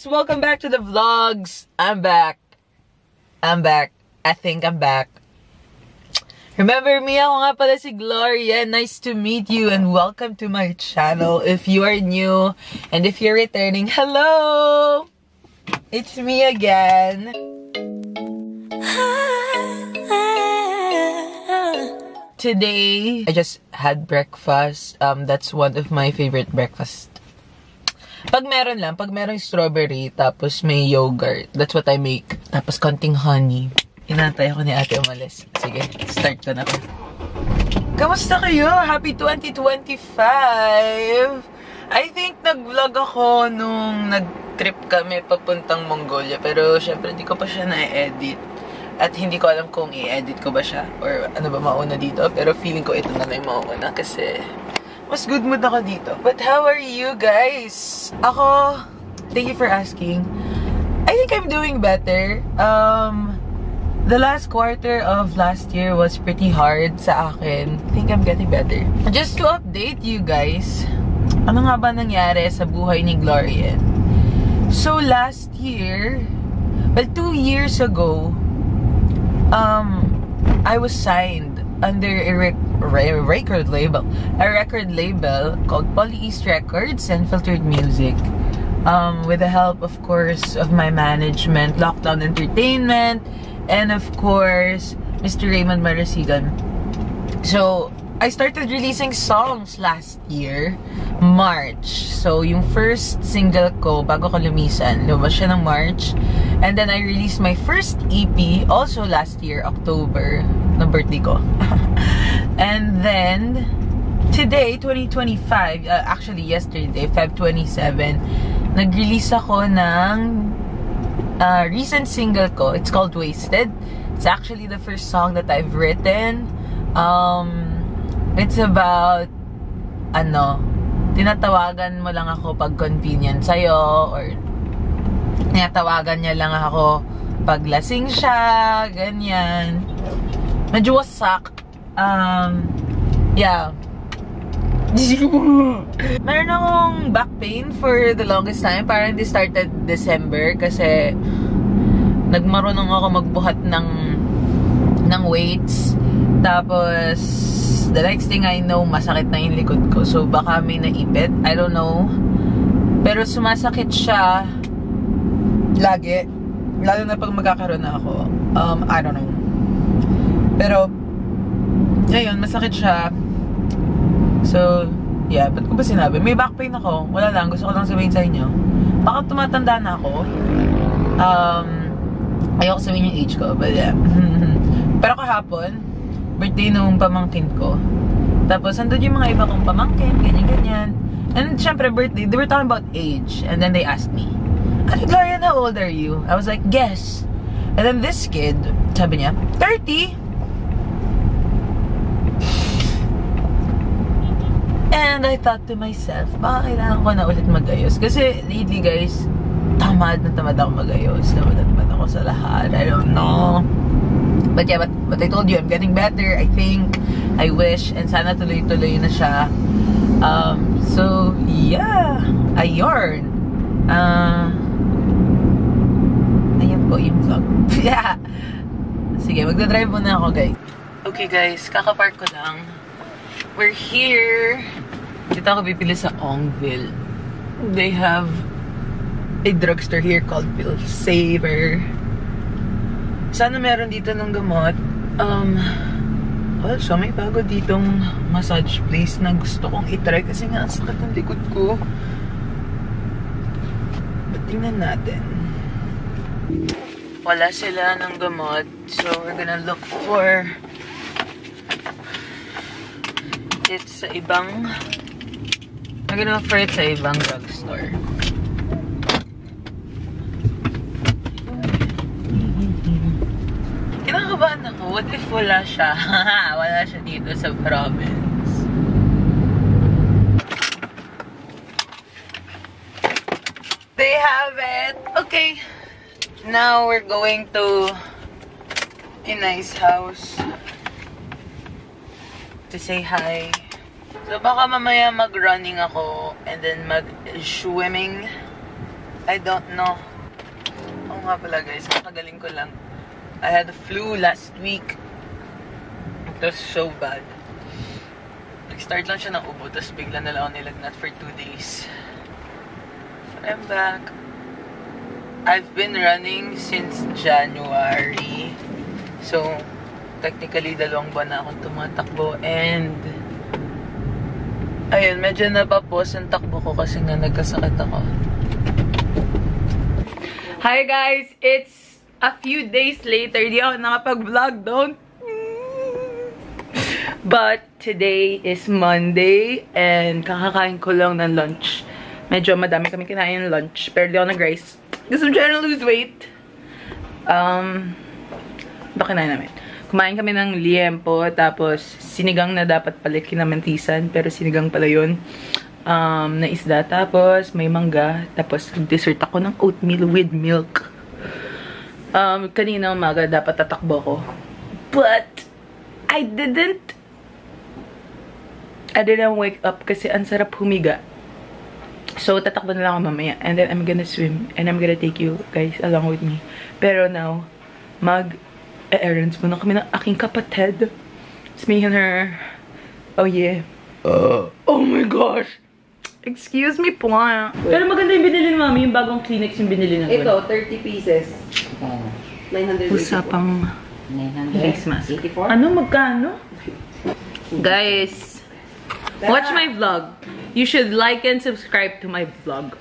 guys! Welcome back to the vlogs. I'm back. I think I'm back. Remember me? Ako nga pala si Gloria. Nice to meet you and welcome to my channel. If you are new and if you're returning, hello! It's me again. Today, I just had breakfast. That's one of my favorite breakfasts. Pag meron strawberry, tapos may yogurt. That's what I make. Tapos konting honey. Inantay ako ni ate umalis. Sige, start ko na. Kamusta kayo? Happy 2025! I think nag-vlog ako nung nag-trip kami papuntang Mongolia. Pero syempre, di ko pa siya na-edit. At hindi ko alam kung i-edit ko ba siya. Or ano ba mauna dito. Pero feeling ko ito na lang mauna kasi mas good mood ako dito. But how are you guys? Ako, thank you for asking. I think I'm doing better. The last quarter of last year was pretty hard sa akin. I think I'm getting better. Just to update you guys, ano nga ba nangyari sa buhay ni Gloria? So last year, well 2 years ago, I was signed under a record label called Poly East Records and Filtered Music. With the help, of course, of my management, Lockdown Entertainment, and of course, Mr. Raymond Marasigan. So, I started releasing songs last year, March. So, yung first single ko, bago ko lumisan, lumabas siya ng March. And then, I released my first EP, also last year, October, ng birthday ko. And then, today, 2025, actually yesterday, Feb 27, nag-release ako ng recent single ko. It's called Wasted. It's actually the first song that I've written. It's about, tinatawagan mo lang ako pag convenient sa'yo, or tinatawagan niya lang ako pag lasing siya, ganyan. Medyo wasak. Yeah. Meron akong back pain for the longest time. Parang this started December kasi nagmarunong ako magbuhat ng weights. Tapos, the next thing I know, masakit na yung likod ko. So, baka may naipit. I don't know. Pero sumasakit siya lagi. Lalo na pag magkakaroon na ako. I don't know. Pero, ngayon, masakit siya. So, yeah. Ba't ko ba sinabi? May back pain ako. Wala lang. Gusto ko lang sabihin sa inyo. Baka tumatanda na ako. Ayoko sabihin yung age ko. But yeah. Pero kahapon, birthday nung pamangkin ko. Tapos, andun yung mga iba kong pamangkin. Ganyan-ganyan. And syempre, birthday. They were talking about age. And then they asked me, Ate Gloria, how old are you? I was like, guess. And then this kid, sabi niya, 30. And I thought to myself, baka kailangan ko na ulit mag-ayos. Kasi lately guys, tamad na tamad ako mag-ayos. Tamad na tamad ako sa lahat. I don't know. But yeah, but I told you, I'm getting better. I think, I wish, and sana tuloy-tuloy na siya. So, yeah. Ayun. Ayan po yung vlog. Yeah. Sige, magdadrive muna ako guys. Okay guys, kakapark ko lang. We're here. Dito ako bibili sa Ongville. They have a drugstore here called Pill Saver. Sana meron dito ng gamot. Well, so may bago ditong massage place na gusto kong itry kasi nga ang sakit ng likod ko. But tingnan natin. Wala sila ng gamot. So we're gonna look for it sa ibang drugstore. Kinakabahan ako. What if wala siya? Wala siya dito sa province. They have it. Okay. Now we're going to a nice house to say hi. So baka mamaya mag-running ako and then mag-swimming I don't know. Oo nga pala guys, makagaling ko lang. I had the flu last week. It was so bad. Nag-start lang siya ng ubo, tapos bigla na lang ako nilagnat for 2 days. So I'm back. I've been running since January. So, technically, 2 buwan na akong tumatakbo. And, ayun, medyo napapos ang takbo ko kasi nga nagkasakit ako. Hi guys! It's a few days later. Di ako nakapag-vlog, don't. But, today is Monday. And, kakakain ko lang ng lunch. Medyo madami kami kinain ng lunch. Pero di ako nag-rice. Because I'm trying to lose weight. Ito kinain namin. Kumain kami ng liempo, tapos sinigang na dapat pala kinamentisan, pero sinigang pala yun. Na isda, tapos may mangga, tapos dessert ako ng oatmeal with milk. Kanina umaga dapat tatakbo ko. But, I didn't wake up kasi ang sarap humiga. So, tatakbo na lang ako mamaya. And then, I'm gonna swim. And I'm gonna take you guys along with me. Pero now, mag-errands muna kami ng aking kapatid. It's me and her. Oh, yeah. Oh my gosh! Excuse me po. Pero maganda yung binili ni Mami. Yung bagong Kleenex yung binili na. Ito, 30 pieces. 984. Usapang face mask. Ano? Magkano? Guys, watch my vlog. You should like and subscribe to my vlog.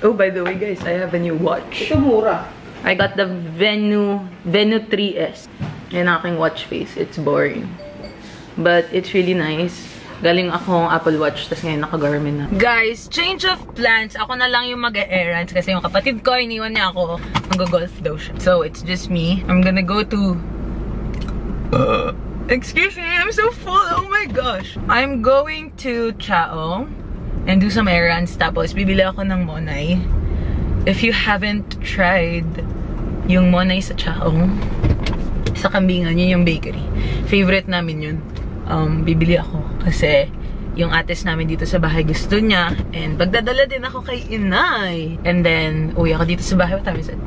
Oh, by the way, guys, I have a new watch. Ito mura. I got the Venu 3S. Yan aking watch face. It's boring. But it's really nice. Galing akong Apple Watch, tas ngayon naka-Garmin na. Guys, change of plans. Ako na lang yung mag-errands kasi yung kapatid ko, iniwan niya ako. Mag-golf daw siya. So, it's just me. I'm gonna go to... Excuse me, I'm so full. Oh my gosh. I'm going to Chao and do some errands. Tapos, bibili ako ng Monay. If you haven't tried yung Monay sa Chao, sa Kambingan, yun yung bakery. Favorite namin yun. Bibili ako. Kasi, yung ates namin dito sa bahay gusto niya. And pagdadala din ako kay Inay. And then, uwi ako dito sa bahay. What time is it?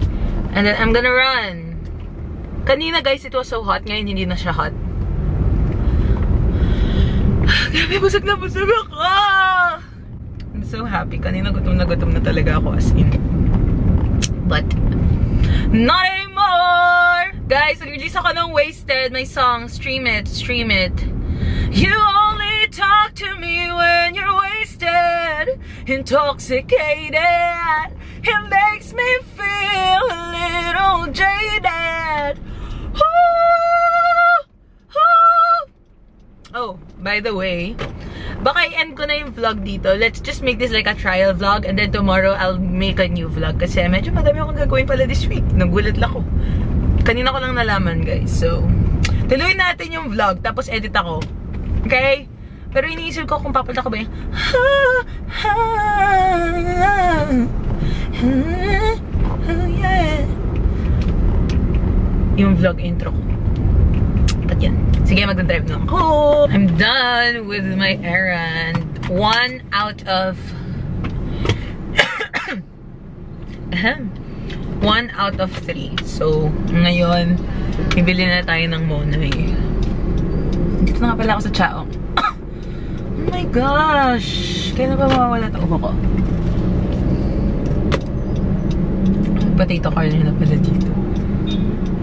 And then, I'm gonna run. Kanina, guys, it was so hot. Ngayon, hindi na siya hot. Grabe, busog na ako! I'm so happy. Kanina gutom na talaga ako as in. But, not anymore! Guys, nag-release ako ng Wasted, my song. Stream it, stream it. You only talk to me when you're wasted, intoxicated. It makes me feel a little jaded. Oh, by the way, baka i-end ko na yung vlog dito. Let's just make this like a trial vlog and then tomorrow I'll make a new vlog kasi medyo madami akong gagawin pala this week. Nagulat lang ako. Kanina ko lang nalaman, guys. So, tuloy natin yung vlog tapos edit ako. Okay? Pero iniisip ko kung papalta ko ba yung yung vlog intro ko. But yan. Sige, mag-drive lang ako. I'm done with my errand. 1 out of 1 out of 3. So, ngayon, bibili na tayo ng Monay. Dito na nga pala ako sa Chao. Oh my gosh! Kailan ba mawawala ito ubo ko? Potato corner na pala dito.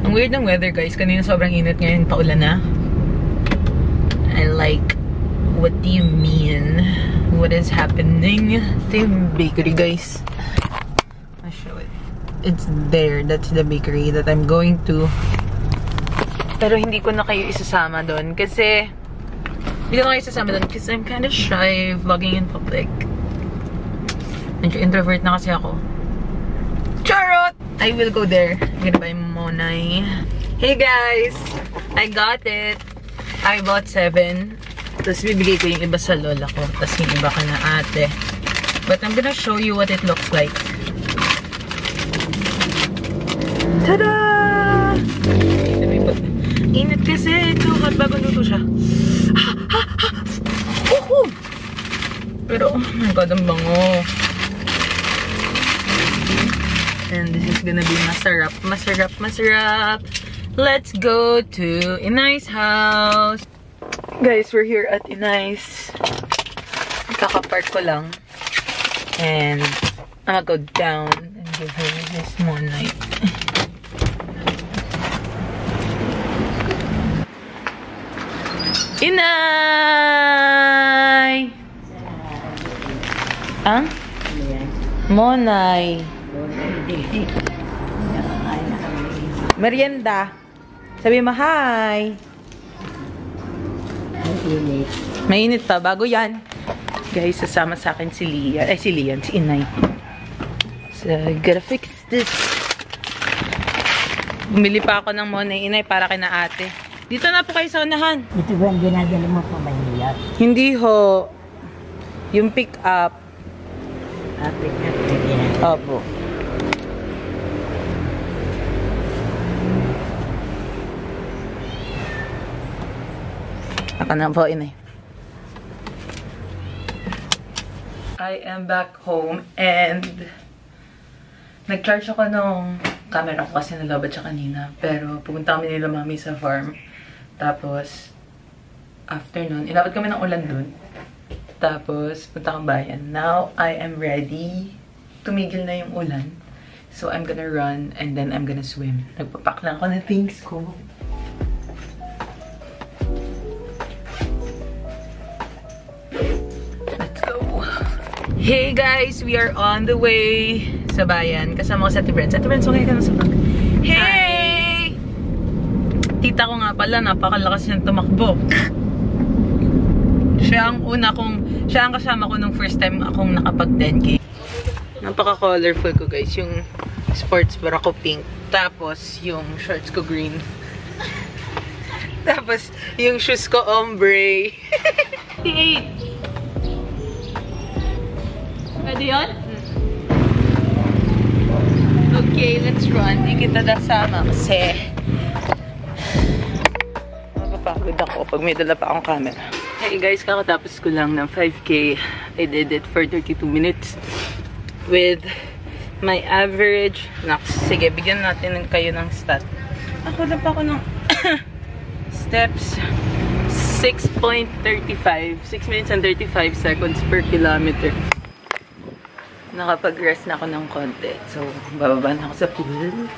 Ang weird ng weather, guys. Kanina sobrang init, ngayon paulan na. I like, what do you mean? What is happening? Ito yung bakery, guys. I'll show it. It's there. That's the bakery that I'm going to. Pero hindi ko na kayo isasama doon. Kasi, hindi ko na kayo isasama doon kasi I'm kind of shy vlogging in public. Medyo introvert na kasi ako. Charot! I will go there. I'm gonna buy Monay. Hey guys! I got it. I bought 7. Tapos bibigay ko yung iba sa lola ko. Tapos yung iba ka na ate. But I'm gonna show you what it looks like. Tada! Init kasi. Ito, hot bago luto siya. Pero, oh my god, ang bango. And this is gonna be masarap, masarap, masarap. Let's go to Inay's house. Guys, we're here at Inay's. Kakapark ko lang. And I'll go down and give her this Monite. Inay! Ang? Monay. Merienda. Sabi mo, hi. Mainit pa. Bago yan. Guys, sasama sa akin si Lian. Ay, si Lian. Si Inay. So, I gotta fix this. Bumili pa ako ng Monay, Inay, para kay na ate. Dito na po kayo sa unahan. Ito ba ang ginadala mo pa Maynila? Hindi ho. Yung pick up. Pick up again. Opo. Ako na po, Inay. I am back home and nag-charge ako nung camera ko kasi nalabat siya kanina. Pero pupunta kami nila mami sa farm. Tapos, after nun, inabot kami ng ulan dun. Tapos, punta kang bayan. Now, I am ready. Tumigil na yung ulan. So, I'm gonna run and then I'm gonna swim. Nagpapak lang ako ng things ko. Let's go. Hey guys! We are on the way sa bayan. Kasama ko sa Ate Brent. Ate Brent, okay ka na sa vlog? Hey! Tita ko nga pala, napakalakas niyang tumakbo. Siya ang kasama ko nung first time akong nakapag 10K. Napaka-colorful ko guys. Yung sports bra ko pink. Tapos yung shorts ko green. Tapos yung shoes ko ombre. 58. Pwede yun? Okay, let's run. Di kita nasama kasi mapapagod ako pag may dala pa akong camera. Hey guys, kakatapos ko lang ng 5K. I did it for 32 minutes with my average. Sige, bigyan natin kayo ng stat. Ako na pa ako ng steps. 6.35. 6 minutes and 35 seconds per kilometer. Nakapag-rest na ako ng konti. So, bababa na ako sa pool.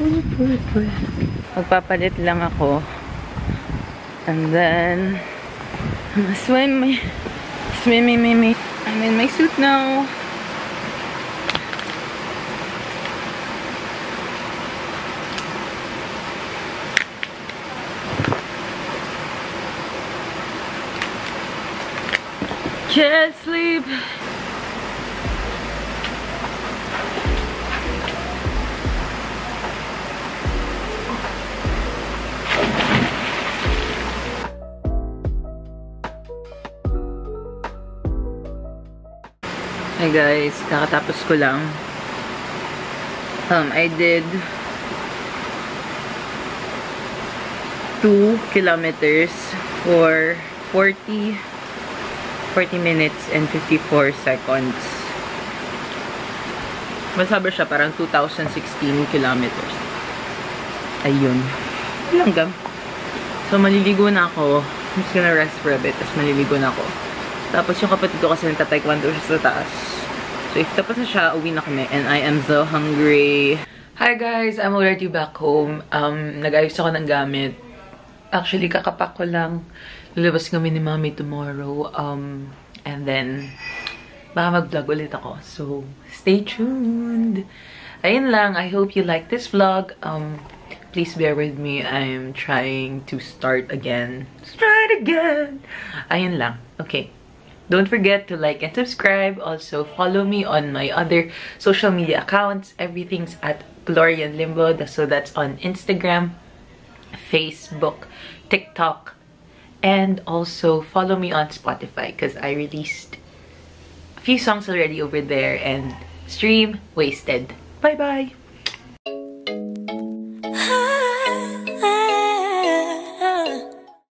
Pool. Magpapalit lang ako. And then, I'm in my suit now. Can't sleep. Hey guys, kakatapos ko lang. I did 2 kilometers for 40 minutes and 54 seconds. Masabi siya parang 2016 kilometers. Ayun. Langgam. So maliligo na ako. I'm just gonna rest for a bit. Tapos maliligo na ako. Tapos yung kapatid ko kasi nagta-taekwondo siya sa taas. So if tapos na siya, uwi na kami. And I am so hungry. Hi guys! I'm already back home. Nag-ayos ako ng gamit. Actually, kakapak ko lang. Lalabas kami ni Mami tomorrow. And then, baka mag-vlog ulit ako. So, stay tuned! Ayun lang. I hope you like this vlog. Please bear with me. I'm trying to start again. Ayun lang. Okay. Don't forget to like and subscribe. Also, follow me on my other social media accounts. Everything's at Glorian Limbo. So that's on Instagram, Facebook, TikTok, and also follow me on Spotify because I released a few songs already over there and stream Wasted. Bye bye!